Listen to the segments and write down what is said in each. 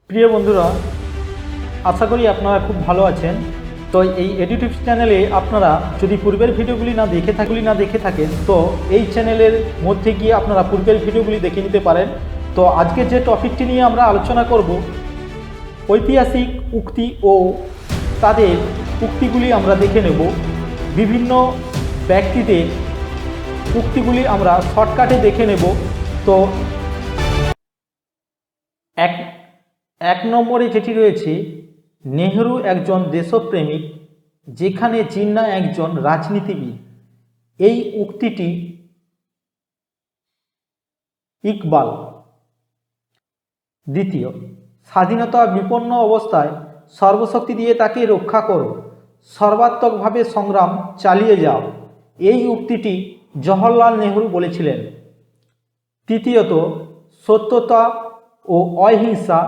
প্রিয় বন্ধুরা, আশা করি আপনারা খুব ভালো আছেন। তো এই এডুটিভ চ্যানেলে আপনারা যদি পূর্বের ভিডিওগুলি না দেখে থাকেন তো এই চ্যানেলের মধ্যে গিয়ে আপনারা পূর্বের ভিডিওগুলি দেখে নিতে পারেন। তো আজকে যে টপিকটি নিয়ে আমরা আলোচনা করব, ঐতিহাসিক উক্তি ও তাদের উক্তিগুলি আমরা দেখে নেব। বিভিন্ন ব্যক্তিদের উক্তিগুলি আমরা শর্টকাটে দেখে নেব। তো এক নম্বরে যেটি রয়েছে, নেহরু একজন দেশপ্রেমিক, যেখানে জিন্না একজন রাজনীতিবিদ। এই উক্তিটি ইকবাল। দ্বিতীয়, স্বাধীনতা বিপন্ন অবস্থায় সর্বশক্তি দিয়ে তাকে রক্ষা করো, সর্বাত্মকভাবে সংগ্রাম চালিয়ে যাও। এই উক্তিটি জওহরলাল নেহরু বলেছিলেন। তৃতীয়ত, সত্যতা ও অহিংসা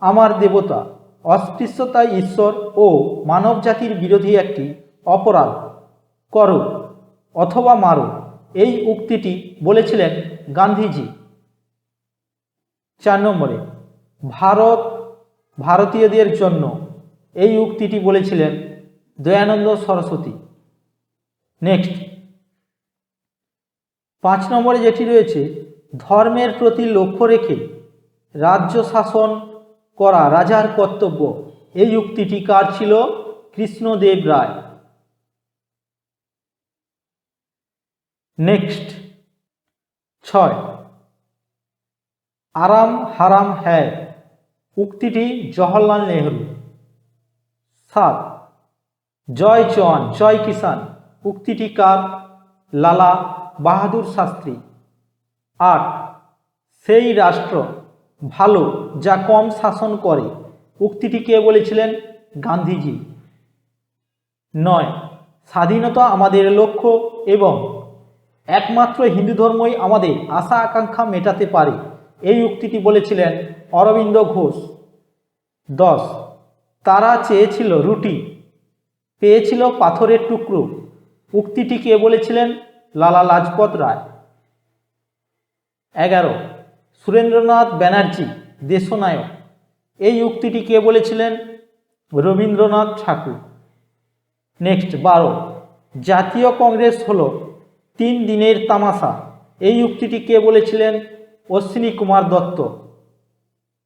আমার দেবতা, অস্পৃশ্যতা ঈশ্বর ও মানবজাতির বিরোধী একটি অপরাধ, করো অথবা মারো। এই উক্তিটি বলেছিলেন গান্ধীজি। 4 নম্বরে, ভারত ভারতীয়দের জন্য। এই উক্তিটি বলেছিলেন দয়ানন্দ সরস্বতী। নেক্সট 5 নম্বরে যেটি রয়েছে, ধর্মের প্রতি লক্ষ্য রেখে রাজ্য শাসন করা রাজার কর্তব্য। এই উক্তিটি কার ছিল? কৃষ্ণদেব রায়। নেক্সট 6, আরাম হারাম হ্যায়। উক্তিটি জওহরলাল নেহরু। 7, জয় জওয়ান জয় কিষান। উক্তিটি কার? লালা বাহাদুর শাস্ত্রী। 8, সেই রাষ্ট্র ভালো যা কম শাসন করে। উক্তিটি কে বলেছিলেন? গান্ধীজি। 9, স্বাধীনতা আমাদের লক্ষ্য এবং একমাত্র হিন্দু ধর্মই আমাদের আশা আকাঙ্ক্ষা মেটাতে পারে। এই উক্তিটি বলেছিলেন অরবিন্দ ঘোষ। 10, তারা চেয়েছিল রুটি, পেয়েছিল পাথরের টুকরো। উক্তিটি কে বলেছিলেন? লালা লাজপত রায়। 11, সুরেন্দ্রনাথ ব্যানার্জি দেশনায়ক। এই উক্তিটি কে বলেছিলেন? রবীন্দ্রনাথ ঠাকুর। নেক্সট 12, জাতীয় কংগ্রেস হলো 3 দিনের তামাশা। এই উক্তিটি কে বলেছিলেন? অশ্বিনী কুমার দত্ত।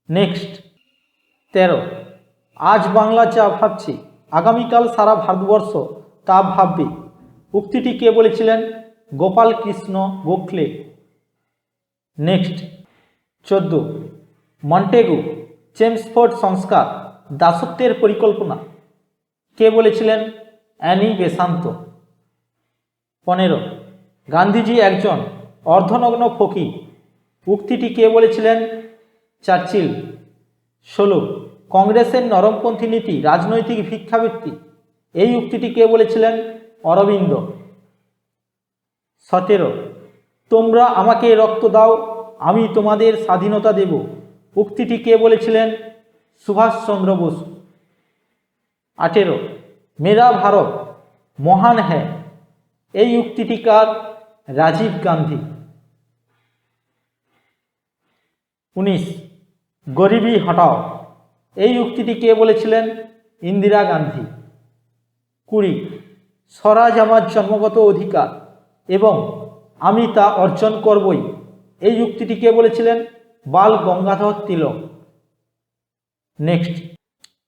নেক্সট 13, আজ বাংলা যা ভাবছে আগামীকাল সারা ভারতবর্ষ তা ভাববে। উক্তিটি কে বলেছিলেন? Gopal Krishna Gokhale. Next 14, Montagu Chelmsford সংস্কার দাসত্বের পরিকল্পনা। কে বলেছিলেন? Annie Besant. 15, গান্ধীজি একজন অর্ধনগ্ন ফকির। উক্তিটি কে বলেছিলেন? চার্চিল। 16, কংগ্রেসের নরমপন্থী নীতি রাজনৈতিক ভিক্ষাবৃত্তি। এই উক্তিটি কে বলেছিলেন? অরবিন্দ। 17, তোমরা আমাকে রক্ত দাও, আমি তোমাদের স্বাধীনতা দেব। উক্তিটি কে বলেছিলেন? সুভাষচন্দ্র বসু। 18, মেরা ভারত মহান হ্যায়। এই উক্তিটি কার? রাজীব গান্ধী। 19, গরিবি হটাও। এই উক্তিটি কে বলেছিলেন? ইন্দিরা গান্ধী। 20, স্বরাজ আমার জন্মগত অধিকার এবং আমি তা অর্জন করবই। এই উক্তিটি কে বলেছিলেন? বাল গঙ্গাধর তিলক। নেক্সট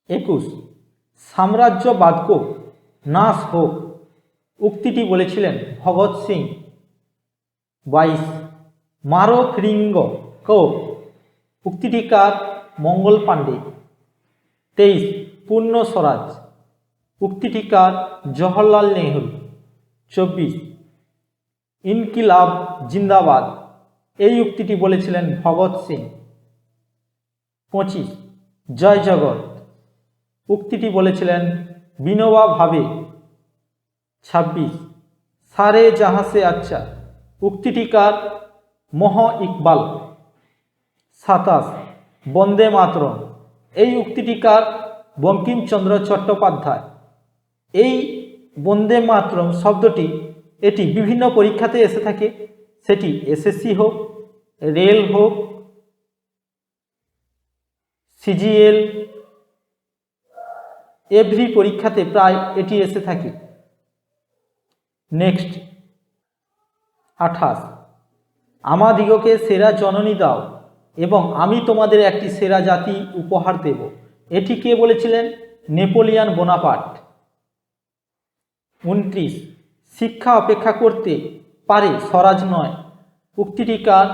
21, সাম্রাজ্যবাদক নাশ হোক। উক্তিটি বলেছিলেন ভগৎ সিং। 22, মারো ফিরিঙ্গ কো। উক্তিটি কার? মঙ্গল পাণ্ডে। 23, পূর্ণ স্বরাজ। উক্তিটি কার? জওহরলাল নেহরু। 24, ইনকিলাব জিন্দাবাদ। এই উক্তিটি বলেছিলেন ভগৎ সিং। 25, জয় জগৎ। উক্তিটি বলেছিলেন বিনোবা ভাবে। 26, সারে জাহাঁ সে আচ্ছা। উক্তিটি কার? মোহ ইকবাল। 27, বন্দে মাতরম। এই উক্তিটি কার? বঙ্কিমচন্দ্র চট্টোপাধ্যায়। এই বন্দে মাতরম শব্দটি এটি বিভিন্ন পরীক্ষাতে এসে থাকে, সেটি এসএসসি হোক, রেল হোক, সিজিএল, এভরি পরীক্ষাতে প্রায় এটি এসে থাকে। নেক্সট 28, আমাদিগকে সেরা জননী দাও এবং আমি তোমাদের একটি সেরা জাতি উপহার দেব। এটি কে বলেছিলেন? Napoleon Bonaparte. 29, শিক্ষা অপেক্ষা করতে পারে, স্বরাজ নয়। উক্তিটি কার?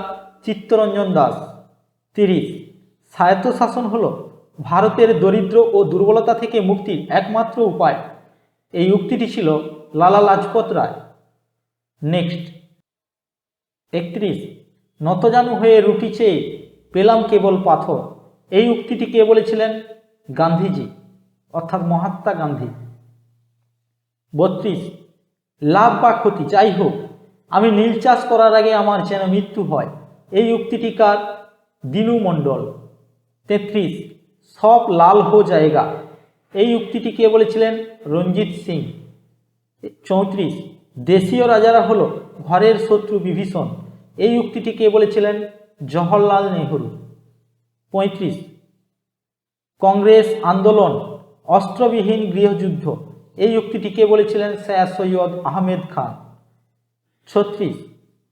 চিত্তরঞ্জন দাস। 30, স্বায়ত্তশাসন হল ভারতের দরিদ্র ও দুর্বলতা থেকে মুক্তির একমাত্র উপায়। এই উক্তিটি ছিল লালা লাজপত রায়। নেক্সট 31, নতজানু হয়ে রুটি চেয়ে পেলাম কেবল পাথর। এই উক্তিটি কে বলেছিলেন? গান্ধীজি, অর্থাৎ মহাত্মা গান্ধী। 32, লাভ বা ক্ষতি যাই হোক, আমি নীল চাষ করার আগে আমার যেন মৃত্যু হয়। এই উক্তিটি কার? দিনু মণ্ডল। 33, সব লাল হো জায়গা। এই উক্তিটি কে বলেছিলেন? রঞ্জিত সিং। 34, দেশীয় রাজারা হলো ঘরের শত্রু বিভীষণ। এই উক্তিটি কে বলেছিলেন? জওহরলাল নেহরু। 35, কংগ্রেস আন্দোলন অস্ত্রবিহীন গৃহযুদ্ধ। এই উক্তিটি কে বলেছিলেন? স্যার সৈয়দ আহমেদ খান। 36,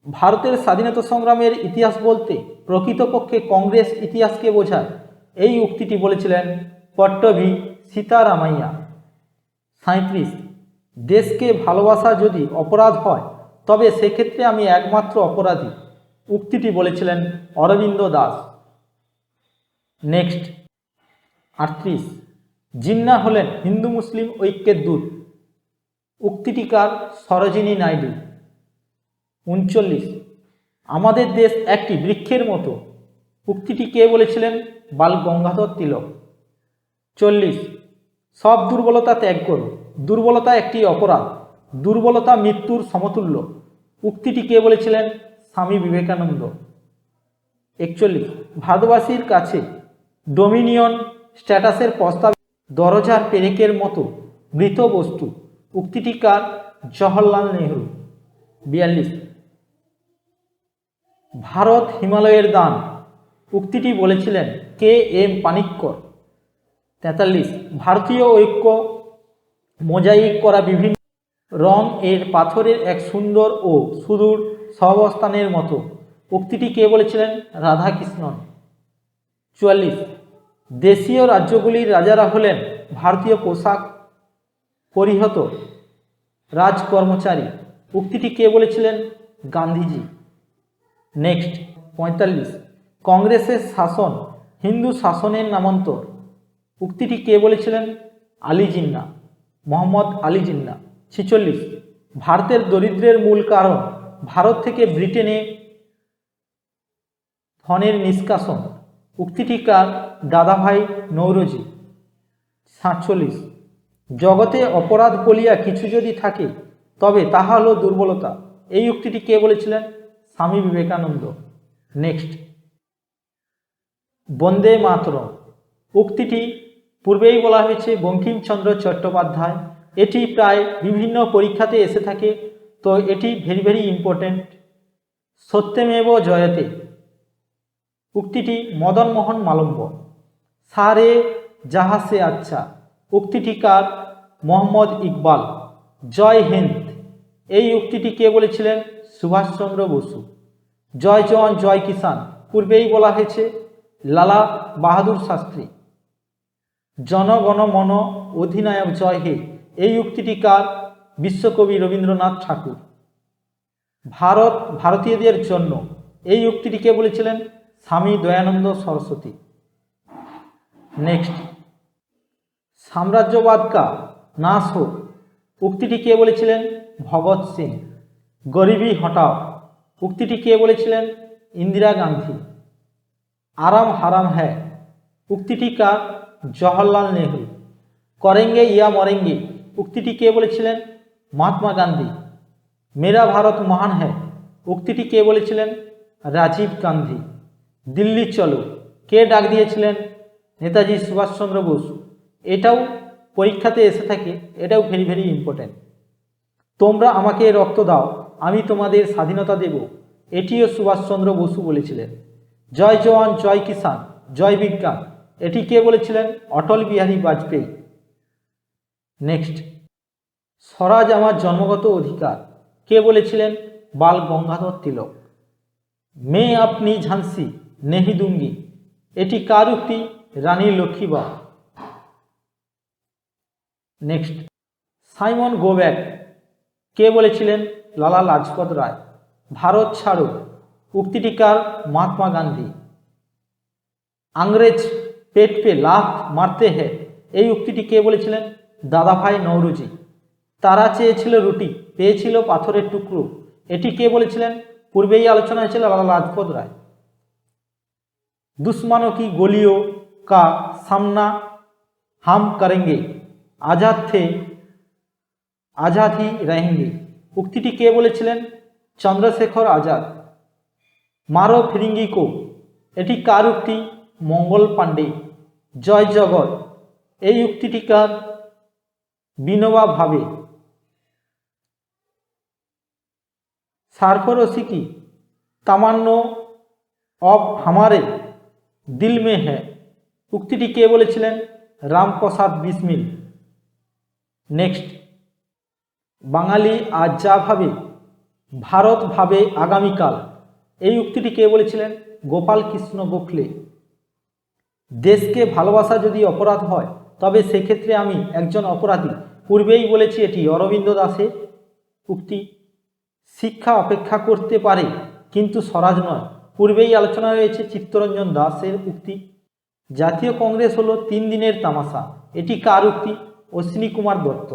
ভারতের স্বাধীনতা সংগ্রামের ইতিহাস বলতে প্রকৃতপক্ষে কংগ্রেস ইতিহাসকে বোঝায়। এই উক্তিটি বলেছিলেন পট্টভি সীতারামাইয়া। 37, দেশকে ভালোবাসা যদি অপরাধ হয় তবে সেক্ষেত্রে আমি একমাত্র অপরাধী। উক্তিটি বলেছিলেন অরবিন্দ দাস। নেক্সট 38, জিন্না হলেন হিন্দু মুসলিম ঐক্যের দূত। উক্তিটি কার? সরোজিনী নাইডু। 39, আমাদের দেশ একটি বৃক্ষের মতো। উক্তিটি কে বলেছিলেন? বাল গঙ্গাধর তিলক। 40, সব দুর্বলতা ত্যাগ করো, দুর্বলতা একটি অপরাধ, দুর্বলতা মৃত্যুর সমতুল্য। উক্তিটি কে বলেছিলেন? স্বামী বিবেকানন্দ। 41, ভারতবাসীর কাছে ডোমিনিয়ন স্ট্যাটাসের প্রস্তাব দরজার পেরেকের মতো মৃত বস্তু। উক্তিটি কার? জওহরলাল নেহরু। 42, ভারত হিমালয়ের দান। উক্তিটি বলেছিলেন কে এম পানিক্কর। 43, ভারতীয় ঐক্য মোজাইক করা বিভিন্ন রং এর পাথরের এক সুন্দর ও সুদূর সহাবস্থানের মতো। উক্তিটি কে বলেছিলেন? রাধাকৃষ্ণন। 44, দেশীয় রাজ্যগুলির রাজারা হলেন ভারতীয় পোশাক পরিহিত রাজকর্মচারী। উক্তিটি কে বলেছিলেন? গান্ধীজি। নেক্সট 45, কংগ্রেসের শাসন হিন্দু শাসনের নামান্তর। উক্তিটি কে বলেছিলেন? আলী জিন্না, মোহাম্মদ আলী জিন্না। 46, ভারতের দরিদ্রের মূল কারণ ভারত থেকে ব্রিটেনে ধনের নিষ্কাশন। উক্তিটি কার? দাদাভাই নৌরোজি। 47, জগতে অপরাধ বলিয়া কিছু যদি থাকে তবে তাহা হলো দুর্বলতা। এই উক্তিটি কে বলেছিলেন? স্বামী বিবেকানন্দ। নেক্সট বন্দে মাতরম। উক্তিটি পূর্বেই বলা হয়েছে বঙ্কিমচন্দ্র চট্টোপাধ্যায়। এটি প্রায় বিভিন্ন পরীক্ষাতে এসে থাকে, তো এটি ভেরি ভেরি ইম্পর্টেন্ট। সত্যমেব জয়তে। উক্তিটি মদন মোহন মালব্য। সারে জাহা সে আচ্ছা। উক্তিটি কার? মোহাম্মদ ইকবাল। জয় হিন্দ। এই উক্তিটি কে বলেছিলেন? সুভাষচন্দ্র বসু। জয় জওয়ান জয় কিষান পূর্বেই বলা হয়েছে লালা বাহাদুর শাস্ত্রী। জনগণ মন অধিনায়ক জয় হে। এই উক্তিটি কার? বিশ্বকবি রবীন্দ্রনাথ ঠাকুর। ভারত ভারতীয়দের জন্য। এই উক্তিটি কে বলেছিলেন? স্বামী দয়ানন্দ সরস্বতী। নেক্সট সাম্রাজ্যবাদ কা নাশ হো। উক্তিটি কে বলেছিলেন? ভগৎ সিং। গরিবি হটাও। উক্তিটি কে বলেছিলেন? ইন্দিরা গান্ধী। আরাম হারাম হ্যায়। উক্তিটি কার? জওহরলাল নেহরু। করেঙ্গে ইয়া মরেঙ্গে। উক্তিটি কে বলেছিলেন? মহাত্মা গান্ধী। মেরা ভারত মহান হ্যায়। উক্তিটি কে বলেছিলেন? রাজীব গান্ধী। দিল্লি চলো কে ডাক দিয়েছিলেন? নেতাজি সুভাষচন্দ্র বসু। এটাও পরীক্ষাতে এসে থাকে, এটাও ভেরি ভেরি ইম্পর্টেন্ট। তোমরা আমাকে রক্ত দাও, আমি তোমাদের স্বাধীনতা দেব। এটিও সুভাষচন্দ্র বসু বলেছিলেন। জয় জওয়ান জয় কিষান জয় বিজ্ঞান। এটি কে বলেছিলেন? অটল বিহারী বাজপেয়ী। নেক্সট, স্বরাজ আমার জন্মগত অধিকার কে বলেছিলেন? বাল গঙ্গাধর তিলক। মে আপনি ঝাঁসি নেহি দুঙ্গি এটি কার উক্তি? Rani Lakshmibai. Next, Simon go back কে বলেছিলেন? লালা লাজপত রায়। ভারত ছাড়ো উক্তিটি কার? মহাত্মা গান্ধী। আংরেজ পেট পে লাথ মারতে হ্যাঁ এই উক্তিটি কে বলেছিলেন? দাদাভাই নওরোজি। তারা চেয়েছিল রুটি, পেয়েছিল পাথরের টুকরো, এটি কে বলেছিলেন? পূর্বেই আলোচনা হয়েছিল লালা লাজপত রায়। দুশ্মনों की गोलियों का सामना हम करेंगे, आजाद थे आजाद ही रहेंगे উক্তিটি কে বলেছিলেন? চন্দ্রশেখর আজাদ। মারো ফিরিঙ্গি কো এটি কার উক্তি? মঙ্গল পাণ্ডে। জয় জগৎ এই উক্তিটি কার? বিনোবা ভাবে। सरफरोशी की तमन्ना अब हमारे दिल में है উক্তিটি কে বলেছিলেন? রামপ্রসাদ বিসমিল। নেক্সট, বাঙালি আজ যা ভাবে ভারত ভাবে আগামীকাল এই উক্তিটি কে বলেছিলেন? গোপাল কৃষ্ণ গোখলে। দেশকে ভালোবাসা যদি অপরাধ হয় তবে সেক্ষেত্রে আমি একজন অপরাধী, পূর্বেই বলেছি এটি অরবিন্দ দাসের উক্তি। শিক্ষা অপেক্ষা করতে পারে কিন্তু স্বরাজ নয়, পূর্বেই আলোচনা হয়েছে চিত্তরঞ্জন দাসের উক্তি। জাতীয় কংগ্রেস হলো 3 দিনের তামাশা এটি কার উক্তি? অশ্বিনী কুমার দত্ত।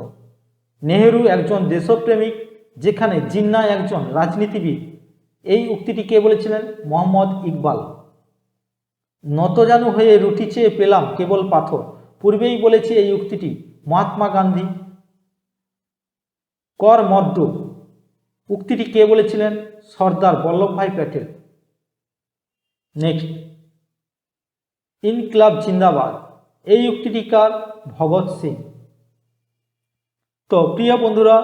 নেহেরু একজন দেশপ্রেমিক যেখানে জিন্না একজন রাজনীতিবিদ এই উক্তিটি কে বলেছিলেন? মোহাম্মদ ইকবাল। নতজানু হয়ে রুটি চেয়ে পেলাম কেবল পাথর, পূর্বেই বলেছি এই উক্তিটি মহাত্মা গান্ধী। কর মদ্য উক্তিটি কে বলেছিলেন? সর্দার বল্লভভাই প্যাটেল। নেক্সট, ইনকলাব জিন্দাবাদ এই উক্তিটি কার? ভগৎ সিং। তো প্রিয় বন্ধুরা,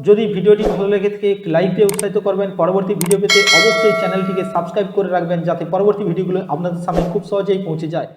যদি ভিডিওটি ভালো লেগে থাকে একটি লাইক দিয়ে উৎসাহিত করবেন। পরবর্তী ভিডিও পেতে অবশ্যই চ্যানেলটিকে সাবস্ক্রাইব করে রাখবেন যাতে পরবর্তী ভিডিওগুলো আপনাদের সামনে খুব সহজেই পৌঁছে যায়।